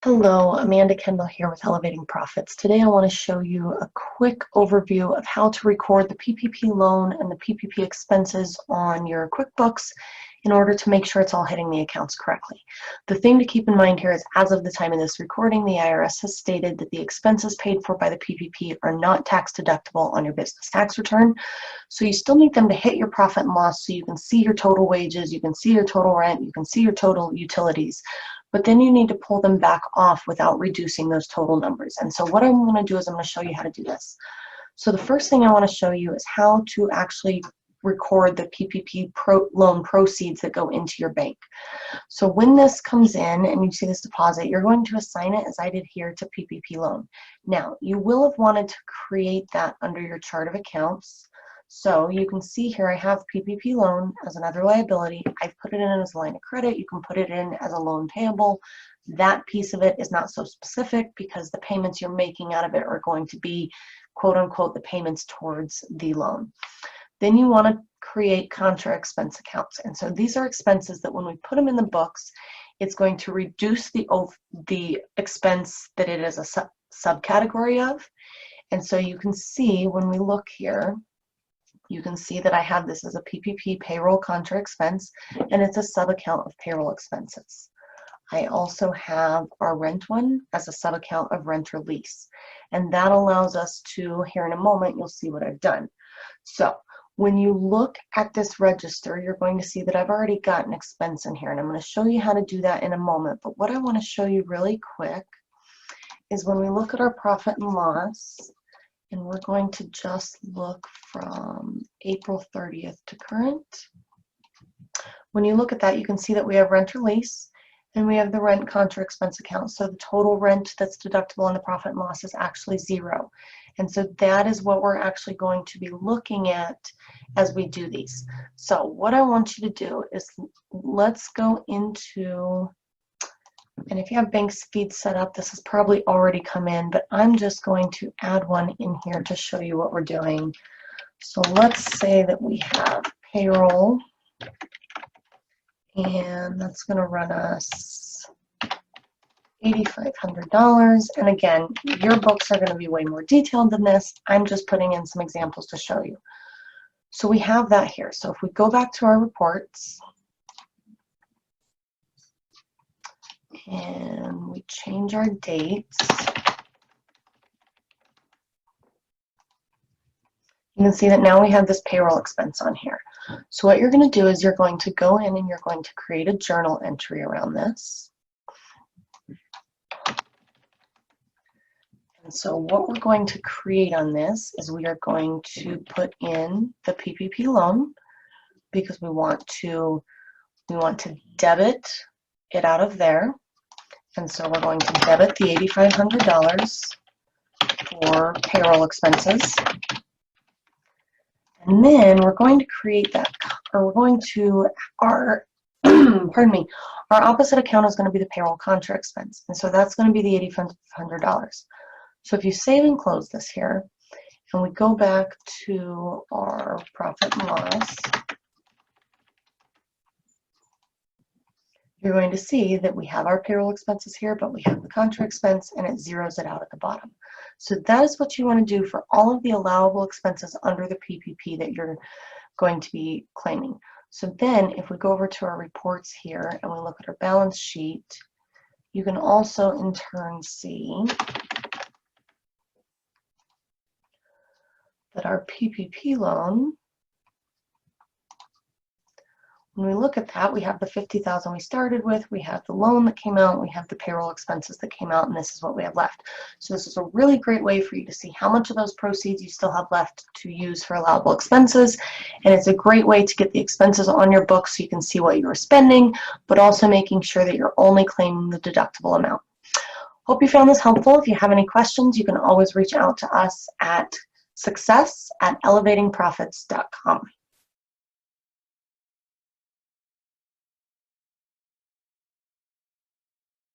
Hello, Amanda Kendall here with Elevating Profits. Today I want to show you a quick overview of how to record the PPP loan and the PPP expenses on your QuickBooks in order to make sure it's all hitting the accounts correctly. The thing to keep in mind here is, as of the time of this recording, the IRS has stated that the expenses paid for by the PPP are not tax deductible on your business tax return. So you still need them to hit your profit and loss so you can see your total wages, you can see your total rent, you can see your total utilities. But then you need to pull them back off without reducing those total numbers. And so what I'm going to do is I'm going to show you how to do this. So the first thing I want to show you is how to actually record the PPP loan proceeds that go into your bank. So when this comes in and you see this deposit, you're going to assign it, as I did here, to PPP loan. Now, you will have wanted to create that under your chart of accounts. So you can see here I have PPP loan as another liability. I've put it in as a line of credit. You can put it in as a loan payable. That piece of it is not so specific because the payments you're making out of it are going to be, quote unquote, the payments towards the loan. Then you want to create contra expense accounts. And so these are expenses that when we put them in the books, it's going to reduce the expense that it is a subcategory of. And so you can see when we look here, you can see that I have this as a PPP payroll contra expense, and it's a sub-account of payroll expenses. I also have our rent one as a sub-account of rent or lease, and that allows us to, here in a moment, you'll see what I've done. So when you look at this register, you're going to see that I've already got an expense in here, and I'm going to show you how to do that in a moment. But what I want to show you really quick is when we look at our profit and loss, and we're going to just look from April 30th to current. When you look at that, you can see that we have rent or lease, and we have the rent contra expense account. So the total rent that's deductible on the profit and loss is actually zero. And so that is what we're actually going to be looking at as we do these. So what I want you to do is, let's go into, and if you have bank feed set up, this has probably already come in, but I'm just going to add one in here to show you what we're doing. So let's say that we have payroll, and that's going to run us $8,500. And again, your books are going to be way more detailed than this. I'm just putting in some examples to show you. So we have that here. So if we go back to our reports, and we change our dates, you can see that now we have this payroll expense on here. So what you're going to do is you're going to go in and you're going to create a journal entry around this. And so what we're going to create on this is we are going to put in the PPP loan, because we want to debit it out of there. And so we're going to debit the $8,500 for payroll expenses. And then we're going to create that, or we're going to, our, pardon me, our opposite account is going to be the payroll contra expense. And so that's going to be the $8,500. So if you save and close this here, and we go back to our profit and loss, you're going to see that we have our payroll expenses here, but we have the contra expense, and it zeroes it out at the bottom. So that is what you want to do for all of the allowable expenses under the PPP that you're going to be claiming. So then if we go over to our reports here and we look at our balance sheet, you can also in turn see that our PPP loan, when we look at that, we have the $50,000 we started with, we have the loan that came out, we have the payroll expenses that came out, and this is what we have left. So this is a really great way for you to see how much of those proceeds you still have left to use for allowable expenses. And it's a great way to get the expenses on your books so you can see what you are spending, but also making sure that you're only claiming the deductible amount. Hope you found this helpful. If you have any questions, you can always reach out to us at success@elevatingprofits.com.